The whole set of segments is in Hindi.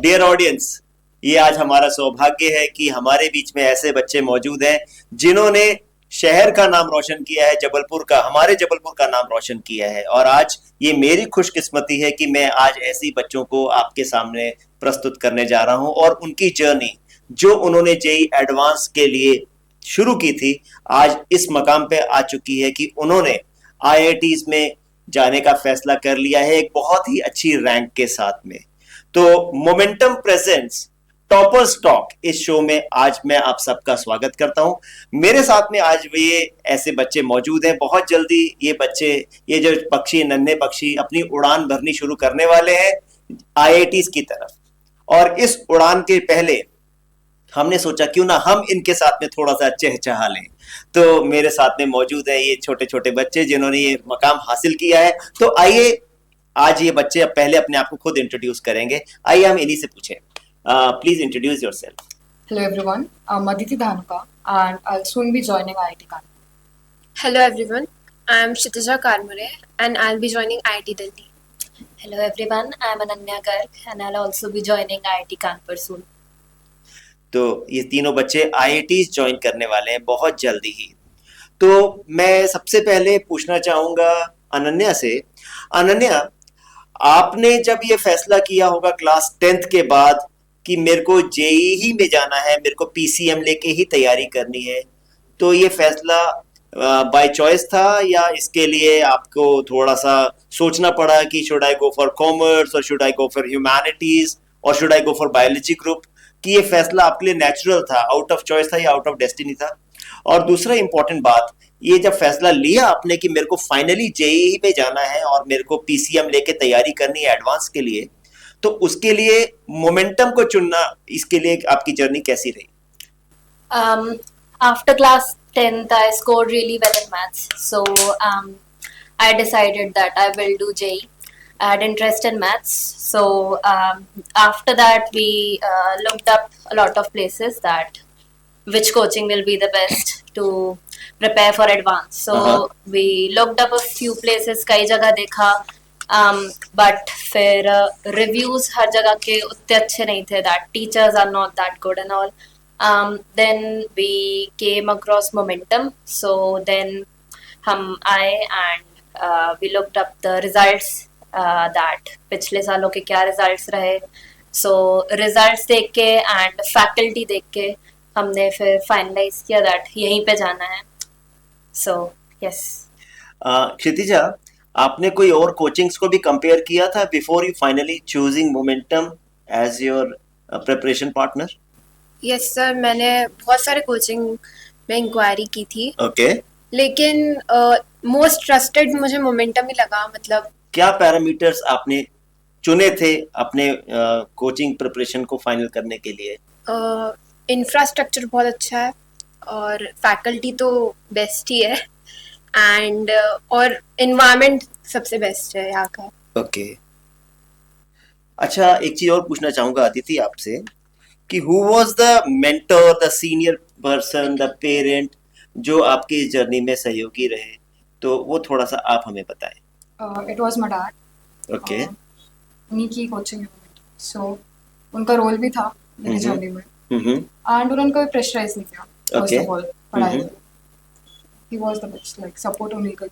डियर ऑडियंस, ये आज हमारा सौभाग्य है कि हमारे बीच में ऐसे बच्चे मौजूद हैं जिन्होंने शहर का नाम रोशन किया है, जबलपुर का, हमारे जबलपुर का नाम रोशन किया है। और आज ये मेरी खुशकिस्मती है कि मैं आज ऐसे ही बच्चों को आपके सामने प्रस्तुत करने जा रहा हूं और उनकी जर्नी जो उन्होंने जेई एडवांस के लिए शुरू की थी, आज इस मकाम पे आ चुकी है कि उन्होंने आईआईटीज में जाने का फैसला कर लिया है एक बहुत ही अच्छी रैंक के साथ में। तो मोमेंटम प्रेजेंट्स टॉपर्स टॉक इस शो में आज मैं आप सबका स्वागत करता हूं। मेरे साथ में आज ये ऐसे बच्चे मौजूद हैं। बहुत जल्दी ये बच्चे, ये जो पक्षी, नन्हे पक्षी अपनी उड़ान भरनी शुरू करने वाले हैं आईआईटीज की तरफ। और इस उड़ान के पहले हमने सोचा क्यों ना हम इनके साथ में थोड़ा सा चहचहा लें। तो मेरे साथ में मौजूद है ये छोटे छोटे बच्चे जिन्होंने ये मकाम हासिल किया है। तो आइए, आज ये बच्चे अब पहले अपने आप को खुद इंट्रोड्यूस करेंगे। आइए हम इन्हीं से पूछें। Please introduce yourself. Hello everyone, I'm Aditi Dhanuka and I'll soon be joining IIT Kanpur. Hello everyone, I am Kshitija Karmure and I'll be joining IIT Delhi. Hello everyone, I am Ananya Garg and I'll also be joining IIT Kanpur soon. तो ये तीनों बच्चे आईआईटीज ज्वाइन करने वाले हैं बहुत जल्दी ही। तो मैं सबसे पहले पूछना चाहूंगा अनन्या से। अनन्या, आपने जब ये फैसला किया होगा क्लास 10th के बाद कि मेरे को जेई ही में जाना है, मेरे को पीसीएम लेके ही तैयारी करनी है, तो ये फैसला बाय चॉइस था या इसके लिए आपको थोड़ा सा सोचना पड़ा कि should I go for commerce और should I go for humanities और should I go for biology group, कि ये फैसला आपके लिए नेचुरल था, आउट ऑफ चॉइस था या आउट ऑफ डेस्टिनी था? और दूसरा इंपॉर्टेंट बात, ये जब फैसला लिया आपने कि मेरे को फाइनली जेईई में जाना है और मेरे को पीसीएम लेके तैयारी करनी है एडवांस के लिए, तो उसके लिए मोमेंटम को चुनना, इसके लिए आपकी जर्नी कैसी रही? After class 10th, I scored really well in maths. So I decided that I will do JEE. I had interest in maths. So after that, we looked up a lot of places that which coaching will be the best to prepare for advance. So we looked up a few places, कई जगह देखा, but फिर reviews हर जगह के उतने अच्छे नहीं थे, that teachers are not that good and all. Then we came across Momentum. So then हम आए and we looked up the results that पिछले सालों के क्या results रहे. So results देख के and faculty देख के हमने फिर finalize किया that यहीं पे जाना है. So yes. क्षितिजा, आपने कोई और कोचिंग्स को भी कंपेयर किया था before you finally choosing momentum as your preparation partner? Yes sir, मैंने बहुत सारे कोचिंग में इंक्वायरी की थी। ओके। लेकिन मोस्ट ट्रस्टेड मुझे मोमेंटम ही लगा। मतलब क्या पैरामीटर्स आपने चुने थे अपने कोचिंग प्रिपरेशन को फाइनल करने के लिए? इंफ्रास्ट्रक्चर बहुत अच्छा है और फैकल्टी तो बेस्ट ही है एंड और एनवायरनमेंट सबसे बेस्ट है यहाँ का। ओके। अच्छा, एक चीज और पूछना चाहूंगा अदिति आपसे कि who was the mentor, the senior person, the parent जो आपकी जर्नी में सहयोगी रहे, तो वो थोड़ा सा आप हमें बताएं। It was my dad. Okay. उन्हीं की कोचिंग है, so उनका रोल भी था मेरी जर्नी में हम्म। and उन्होंने कोई प्रेशराइज नहीं किया first Okay. of all पढ़ाई में. He was the best, like support उन्हीं का.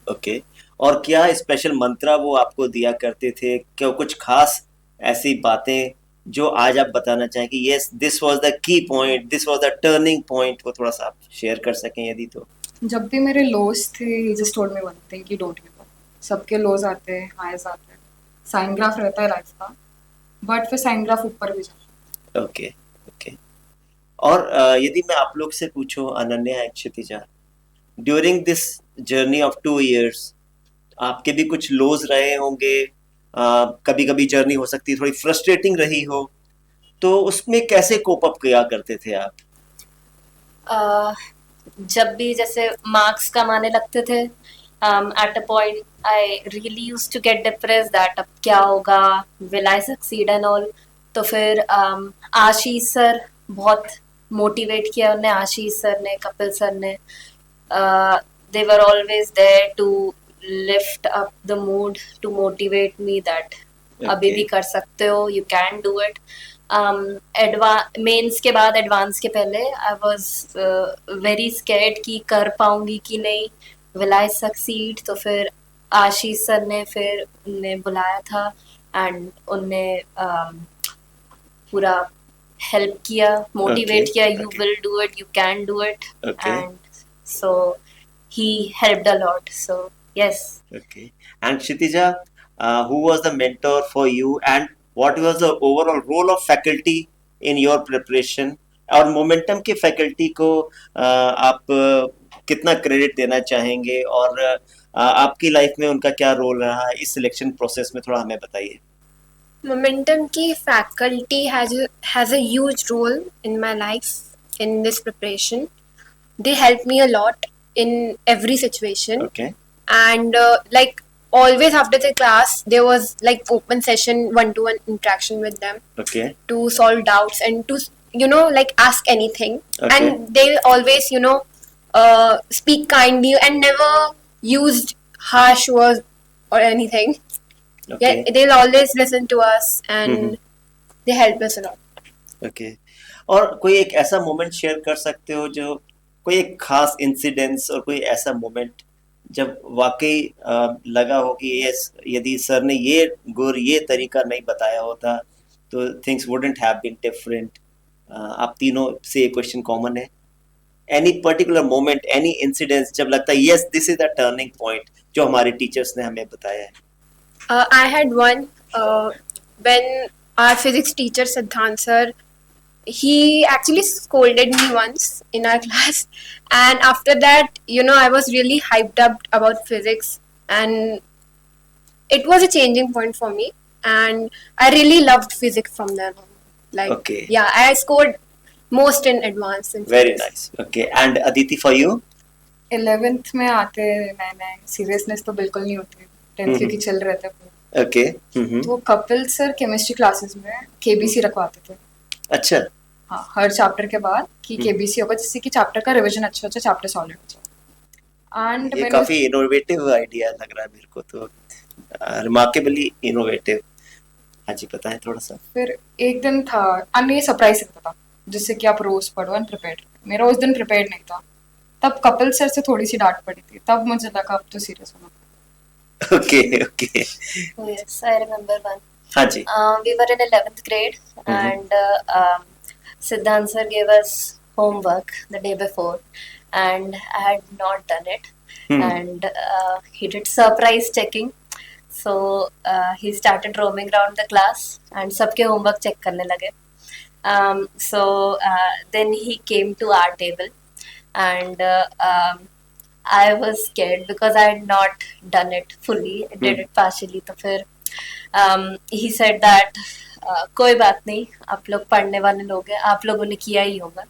ओके। और क्या स्पेशल मंत्रा वो आपको दिया करते थे? क्या कुछ खास ऐसी बातें जो आज आप बताना चाहें कि yes this was the key point, this was the turning point, वो थोड़ा सा आप शेयर कर सकें यदि तो? जब भी मेरे लोज थे, he just told me one thing कि don't give up. सबके लोज आते हैं, हाइज आते हैं, साइन ग्राफ रहता है लाइफ का, बट फिर साइन ग्राफ ऊपर भी जाता है. ओके। ओके। और यदि मैं आप लोग से पूछूं, Ananya and Kshitija, during this journey of 2 years आपके भी कुछ लोज रहे होंगे, कभी कभी जर्नी हो सकती है थोड़ी फ्रस्ट्रेटिंग रही हो, तो उसमें कैसे कोप अप किया करते थे आप? जब भी जैसे मार्क्स कम आने लगते थे, at a point I really used to get depressed that अब क्या होगा, will I succeed and all. तो फिर आशीष सर बहुत मोटिवेट किया उन्हें, आशीष सर ने, कपिल सर ने. They were always there to lift up the mood, to motivate me that अभी Okay. भी कर सकते हो, you can do it. Mains के बाद एडवांस के पहले आई वाज वेरी स्कैर्ड कि कर पाऊंगी कि नहीं, विल आई सक्सीड. तो फिर आशीष सर ने फिर उन्हें बुलाया था एंड उनने पूरा हेल्प किया, मोटिवेट Okay, किया, you okay. Will do it, you can do it. Okay. And so he helped a lot. So yes. Okay. And Kshitija, who was the mentor for you, and what was the overall role of faculty in your preparation? और मोमेंटम के फैकल्टी को आप कितना क्रेडिट देना चाहेंगे, और आपकी लाइफ में उनका क्या रोल रहा है इस सिलेक्शन प्रोसेस में, थोड़ा हमें बताइए. Momentum की faculty has a huge role in my life in this preparation. They help me a lot in every situation. Okay. And like always after the class there was like open session, one-to-one interaction with them Okay. to solve doubts and to like ask anything. Okay. And they'll always speak kindly and never used harsh words or anything. Okay. Yeah, they'll always listen to us and Mhm. they help us a lot. Okay. और कोई एक ऐसा मोमेंट शेयर कर सकते हो, जो कोई एक खास इंसिडेंस और कोई ऐसा मोमेंट जब वाकई लगा हो कि यदि सर ने ये तरीका नहीं बताया होता तो things wouldn't have been different. आप तीनों से ये क्वेश्चन कॉमन है. Any particular moment, any incidence जब लगता है yes this is the turning point, जो हमारे टीचर्स ने हमें बताया है. I had one when our physics teacher Siddhant sir, he actually scolded me once in our class, and after that I was really hyped up about physics, and it was a changing point for me, and I really loved physics from then on. Like, Okay. yeah, I scored most in advanced in very physics. Nice. Okay. And Aditi for you? 11th में आते नए नए सीरियसनेस तो बिल्कुल नहीं होती, 10th क्योंकि चल रहे थे पूरे. ओके. तो कपिल सर केमिस्ट्री क्लासेस में केबीसी रखवाते थे. अच्छा. हाँ, हर चैप्टर के बाद कि केबीसी होगा, जिससे कि चैप्टर का रिवीजन अच्छा हो जाए, चैप्टर सॉल्व हो जाए. एंड ये काफी इनोवेटिव आइडिया लग रहा है मेरे को तो, रिमार्केबली इनोवेटिव. हाँ जी, बताएं थोड़ा सा. फिर एक दिन था एंड ये सरप्राइज रहता था जिससे कि आप रोज पढ़ो एंड प्रिपेयर. मेरा उस दिन प्रिपेयर नहीं था, तब कपिल सर से थोड़ी सी डांट पड़ी थी, तब मुझे लगा अब तो सीरियस होना. Okay. Okay. Oh, yes, I remember one. हाँ जी. We were in 11th grade and Siddhant sir gave us homework the day before and I had not done it. And he did surprise checking. So he started roaming around the class and सबके homework check करने लगे. So then he came to our table and I was scared because I had not done it fully. I did it partially. तो फिर he said that कोई बात नहीं, आप लोग पढ़ने वाले लोग हैं, आप लोगों ने किया ही होगा.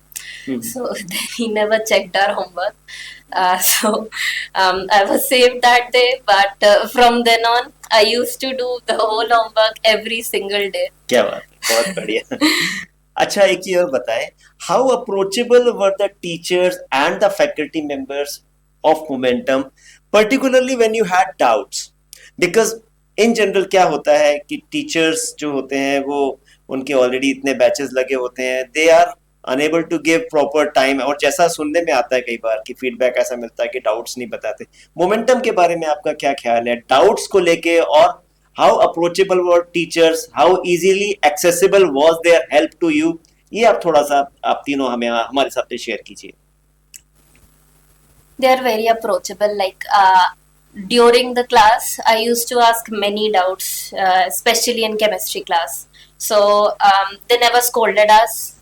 So then he never checked our homework. So I was saved that day, but from then on I used to do the whole homework every single day. क्या बात है, बहुत बढ़िया. अच्छा, एक चीज और बताएं, how approachable were the teachers and the faculty members of momentum, particularly when you had doubts? Because in general क्या होता है कि टीचर्स जो होते हैं वो उनके ऑलरेडी इतने बैचेस लगे होते हैं, they are unable to give proper time, और जैसा सुनने में आता है कई बार कि फीडबैक ऐसा मिलता है कि डाउट्स नहीं बताते. मोमेंटम के बारे में आपका क्या ख्याल है डाउट्स को लेके, और how approachable were teachers, how easily accessible was their help to you? ये आप थोड़ा सा आप तीनों हमें हमारे साथ शेयर कीजिए. They are very approachable. Like during the class, I used to ask many doubts, especially in chemistry class. So they never scolded us.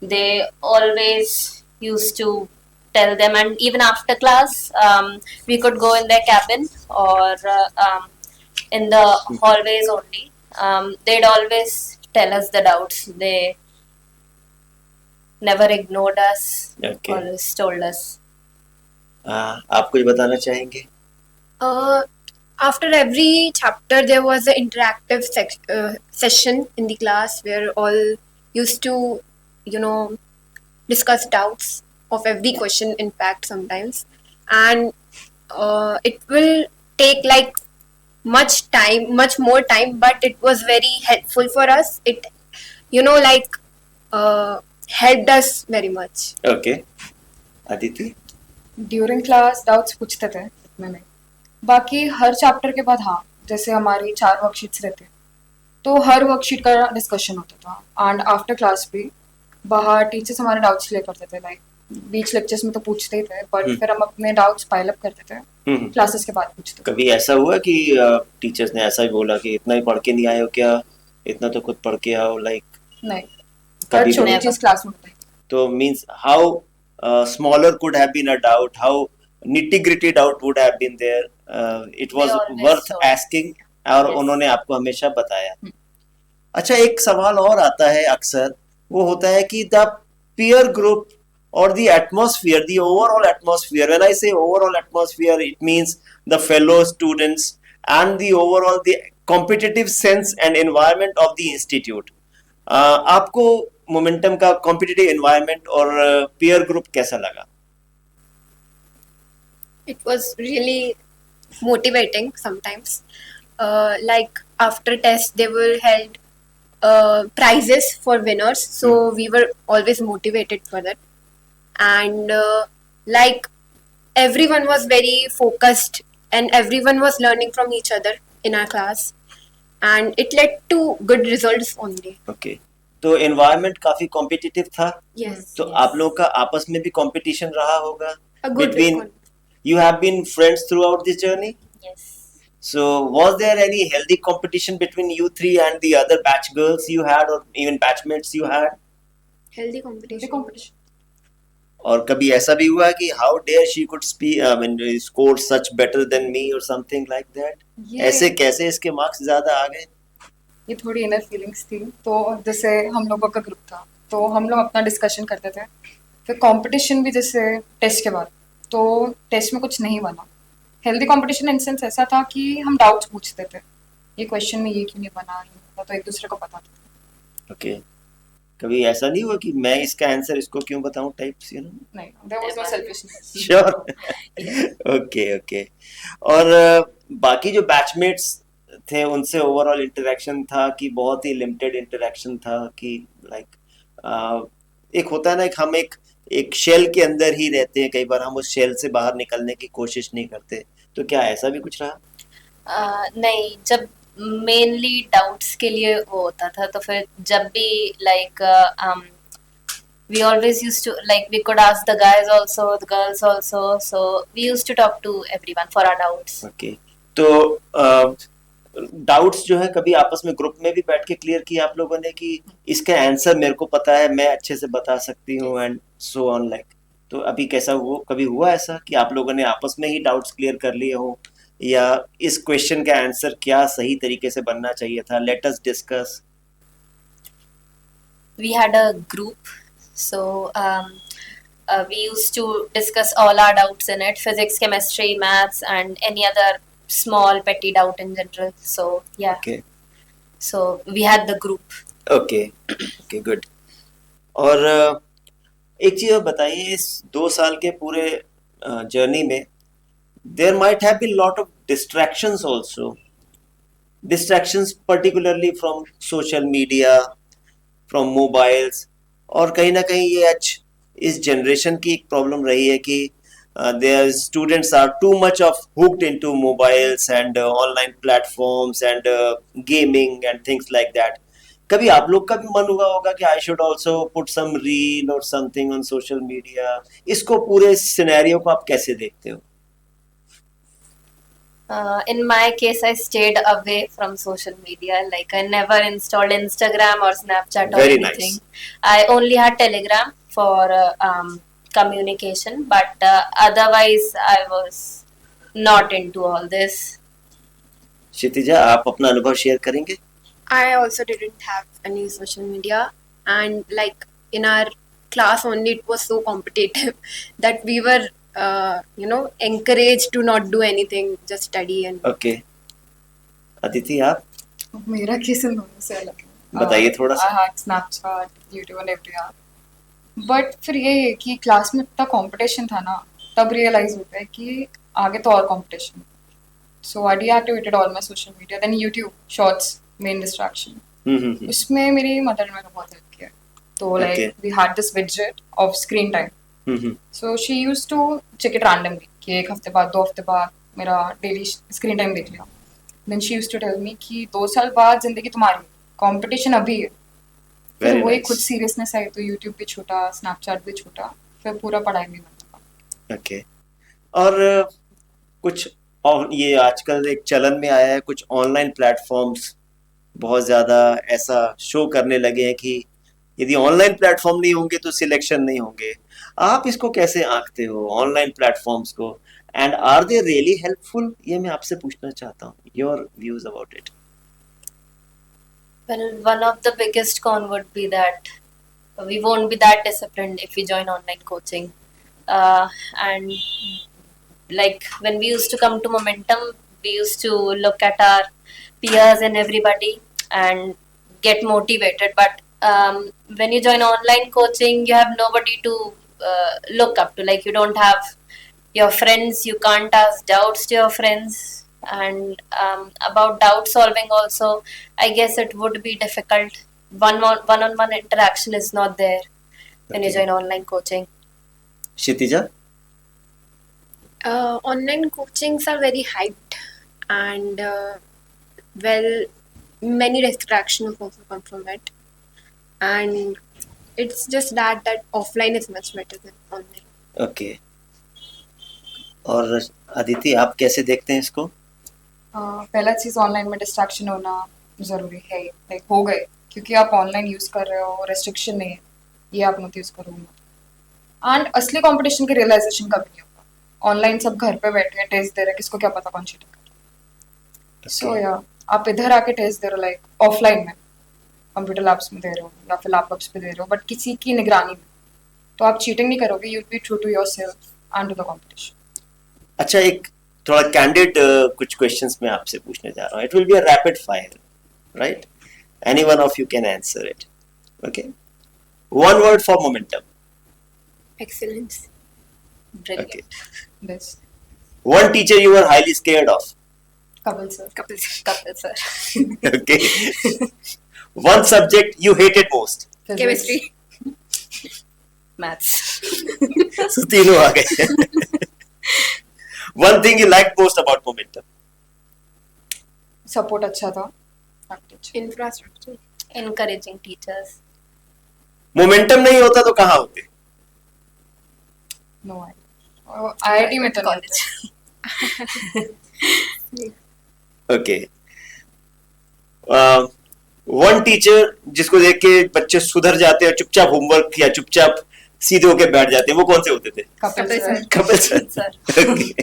They always used to tell them, and even after class, we could go in their cabin or in the hallways only. They'd always tell us the doubts. They never ignored us. Okay. Always told us. आप कुछ बताना चाहेंगे? After every chapter, there was an interactive session in the class where all used to, discuss doubts of every question, in fact, sometimes. And it will take like much more time, but it was very helpful for us. It, like, helped us very much. Okay Aditi during class doubts पूछते थे मैंने, बाकी हर चैप्टर के बाद हाँ, जैसे हमारी 4 वर्कशीट्स रहते हैं तो हर वर्कशीट का डिस्कशन होता था। एंड आफ्टर क्लास भी बाहर टीचर्स हमारे डाउट्स क्लियर करते थे, लाइक बीच लेक्चर्स में तो पूछते ही थे, बट फिर हम अपने डाउट्स पाइल अप करते थे, क्लासेस के बाद पूछते थे। कभी ऐसा हुआ कि टीचर्स ने ऐसा ही बोला कि इतना ही पढ़ के नहीं आए हो क्या, इतना तो खुद पढ़ के आओ, लाइक नहीं, कभी हर छोटी never. चीज क्लास में बताई। तो means how smaller could have been a doubt, how nitty gritty doubt would have been there, it was They always worth told. asking और Yes. उन्होंने आपको हमेशा बताया। अच्छा, एक सवाल और आता है अक्सर, वो होता है कि the peer group or the atmosphere, the overall atmosphere, when I say overall atmosphere, it means the fellow students and the overall the competitive sense and environment of the institute. आपको मोमेंटम का कॉम्पिटिटिव एनवायरनमेंट और पीयर ग्रुप कैसा लगा? It was really motivating sometimes. Like after test, they were held prizes for winners, so we were always motivated for that. And like everyone was very focused, and everyone was learning from each other in our class, and it led to good results only. Okay, तो एनवायरनमेंट काफी कॉम्पिटिटिव था, Yes. तो आप लोगों का आपस में भी कंपटीशन रहा होगा A good between, one. you have been friends throughout this journey, Yes. so was there any healthy competition between you three and the other batch girls you had or even batchmates you had? Healthy competition. Competition और कभी ऐसा भी हुआ कि how dare she could speak, I mean, score such better than me or something like that? ये ऐसे कैसे इसके मार्क्स ज्यादा आ गए? ये थोड़ी इनर फीलिंग्स थी। तो जैसे हम लोगों का ग्रुप था तो हम लोग अपना डिस्कशन करते थे, फिर कंपटीशन भी जैसे टेस्ट के बाद, तो टेस्ट में कुछ नहीं बना। हेल्दी कंपटीशन इन सेंस ऐसा था कि हम डाउट्स पूछते थे, ये क्वेश्चन में ये क्यों नहीं बना, ये नहीं बना, तो एक दूसरे को बताते थे। ओके, कभी ऐसा नहीं हुआ कि मैं इसका आंसर इसको क्यों बताऊं टाइप्स, यू नो? नहीं, there was no selfishness. Sure. Okay okay. और बाकी जो बैचमेट्स थे उनसे ओवरऑल इंटरेक्शन था कि बहुत ही लिमिटेड इंटरेक्शन था, कि लाइक एक होता है ना, हम एक शेल के अंदर ही रहते हैं, कई बार हम उस शेल से बाहर निकलने की कोशिश नहीं करते, तो क्या ऐसा भी कुछ रहा? नहीं, जब मेनली डाउट्स के लिए वो होता था, तो फिर जब भी like we always used to, like, we could ask the guys also, the girls also, so we used to talk to everyone for our doubts. Okay, तो डाउट्स जो है कभी आपस में ग्रुप में भी बैठ के क्लियर किया आप लोगों ने कि इसका आंसर मेरे को पता है, मैं अच्छे से बता सकती हूँ एंड सो ऑन, लाइक, तो अभी कैसा कभी हुआ ऐसा कि आप लोगों ने आपस में ही डाउट्स क्लियर कर लिए हो, या इस क्वेश्चन का आंसर क्या सही तरीके से बनना चाहिए था, let us discuss? We had a group, so we used to discuss all our doubts in it: physics, chemistry, maths, and any other small petty doubt in general. So yeah, okay so we had the group. Okay okay, good. और एक चीज बताइए, इस 2 साल के पूरे जर्नी में there might have been lot of distractions also, distractions particularly from social media, from mobiles, और कहीं ना कहीं ये आज इस जनरेशन की एक प्रॉब्लम रही है कि their students are too much of hooked into mobiles and online platforms and gaming and things like that. कभी आप लोग का भी मन हुआ होगा कि I should also put some reel or something on social media? इसको पूरे सिनेरियो को आप कैसे देखते हो? In my case, I stayed away from social media. Like, I never installed Instagram or Snapchat or Very anything. nice. I only had Telegram for communication, but otherwise, I was not into all this. Kshitija, आप अपना अनुभव शेयर करेंगे? I also didn't have any social media, and like in our class only, it was so competitive that we were, encouraged to not do anything, just study and. Okay, Aditi आप मेरा केस इन दोनों से अलग है। बताइए थोड़ा सा। I had Snapchat, YouTube and every app, but फिर ये है कि क्लास में इतना कंपटीशन था ना, तब रियलाइज होता है कि आगे तो और competition. So I deactivated all my social media. Then YouTube Shorts, main distraction. उसमें मेरी मदर ने मेरा बहुत हेल्प किया. तो Okay. like we had this widget of screen time. So she used to check it randomly कि एक हफ्ते बाद 2 हफ्ते बाद मेरा डेली स्क्रीन टाइम देख लिया. Then she used to tell me कि 2 साल बाद जिंदगी तुम्हारी, कंपटीशन अभी है. फिर Very वही nice. खुद सीरियसनेस आई तो यूट्यूब भी छूटा, स्नैपचैट भी छूटा, फिर पूरा पढ़ाई में मन लगा. ओके. और कुछ और ये आजकल एक चलन में आया है, कुछ ऑनलाइन प्लेटफॉर्म्स बहुत ज़्यादा ऐसा शो करने लगे हैं कि यदि ऑनलाइन प्लेटफॉर्म नहीं होंगे तो सिलेक्शन नहीं होंगे. आप इसको कैसे आंकते हो ऑनलाइन प्लेटफॉर्म्स को, and are they really helpful? ये मैं आपसे पूछना चाहता हूँ, your views about it. Well, one of the biggest con would be that we won't be that disciplined if we join online coaching. And like when we used to come to Momentum, we used to look at our peers and everybody and get motivated. But when you join online coaching, you have nobody to look up to. Like you don't have your friends, you can't ask doubts to your friends. And about doubt solving also, I guess it would be difficult. One-on-one interaction is not there when you Okay. join online coaching. Kshitija. Online coachings are very hyped, and well, many distractions also come from it, and it's just that offline is much better than online. Okay. और अदिति, आप कैसे देखते हैं इसको? पहला चीज ऑनलाइन में डिस्ट्रैक्शन होना जरूरी है. लाइक हो गए क्योंकि आप ऑनलाइन यूज कर रहे हो, रेस्ट्रिक्शन नहीं है, ये आप मत यूज करो. एंड असली कंपटीशन की रियलाइजेशन कभी नहीं होगा. ऑनलाइन सब घर पे बैठे हैं, टेस्ट दे रहे हैं, किसको क्या पता कौन चीटिंग कर रहा है. सो या आप इधर आके टेस्ट दे रहे हो, लाइक ऑफलाइन में कंप्यूटर लैब्स में दे रहे हो या फिर लैपटॉप्स पे दे रहे हो, बट किसी की निगरानी में, तो आप चीटिंग नहीं करोगे. You be true to yourself and to the competition. अच्छा, एक थोड़ा कैंडिड कुछ क्वेश्चंस मैं आपसे पूछने जा रहा हूँ. It will be a rapid fire, right? Any one of you can answer it. Okay. One word for momentum. Excellence. Brilliant. Okay. Best. One teacher you were highly scared of. Kapil sir. Kapil sir. Okay. One subject you hated most. Chemistry. Maths. So तीनों आ गए. One thing you liked most about Momentum. Support अच्छा था. Infrastructure. Encouraging teachers. Momentum नहीं होता तो कहाँ होते? नो आईआईटी में तो College. Okay. One teacher जिसको देख के बच्चे सुधर जाते हैं, चुपचाप होमवर्क या चुपचाप सीधे होके बैठ जाते हैं, वो कौन से होते थे? Kapil sir. Kapil sir. Sir. Okay.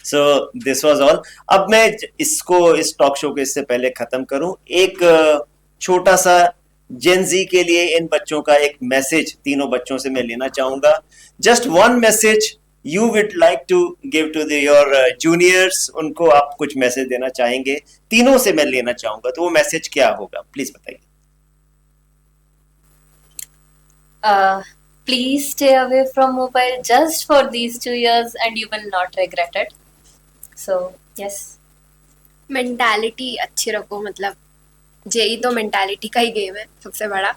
So this was all. अब मैं इसको इस टॉक शो को इससे पहले खत्म करूं, एक छोटा सा जेनजी के लिए इन बच्चों का एक मैसेज तीनों बच्चों से मैं लेना चाहूंगा. Just one message you would like to give to your juniors. उनको आप कुछ मैसेज देना चाहेंगे, तीनों से मैं लेना चाहूंगा, तो वो मैसेज क्या होगा, प्लीज बताइए. Please stay away from mobile just for these 2 years and you will not regret it. So, yes. Mentality अच्छी रखो. मतलब जेई तो मेंटालिटी का ही गेम है सबसे बड़ा,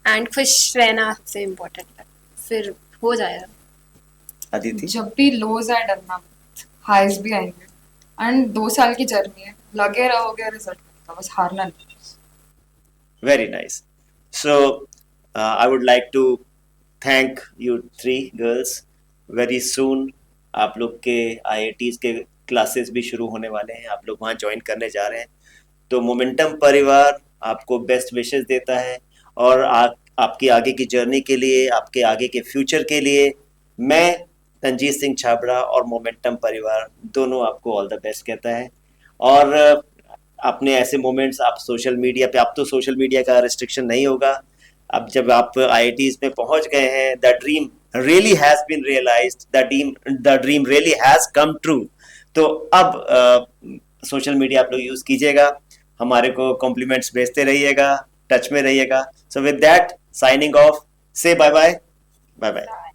एंड खुश रहना सबसे इम्पोर्टेंट है, फिर हो जाएगा. अदिति. जब भी लोज आए डरना मत, हाइज भी आएंगे. एंड 2 साल की जर्नी है, लगे रहोगे रिजल्ट मिलेगा, बस हारना नहीं. Very nice. So, I would like to thank you three girls. Very soon आप लोग के IITs के क्लासेस भी शुरू होने वाले हैं, आप लोग वहाँ ज्वाइन करने जा रहे हैं. तो मोमेंटम परिवार आपको बेस्ट विशेस देता है, और आपकी आगे की जर्नी के लिए, आपके आगे के फ्यूचर के लिए मैं तंजीत सिंह छाबड़ा और मोमेंटम परिवार दोनों आपको ऑल द बेस्ट कहता है. और अपने ऐसे मोमेंट्स आप सोशल मीडिया पे, अब तो सोशल मीडिया का रिस्ट्रिक्शन नहीं होगा, अब जब आप IITs में पहुंच गए हैं, the dream really has been realised, the dream really has come true. तो अब सोशल मीडिया आप लोग यूज कीजिएगा, हमारे को कॉम्प्लीमेंट्स भेजते रहिएगा, टच में रहिएगा. So with that, signing off, say bye bye. Bye bye.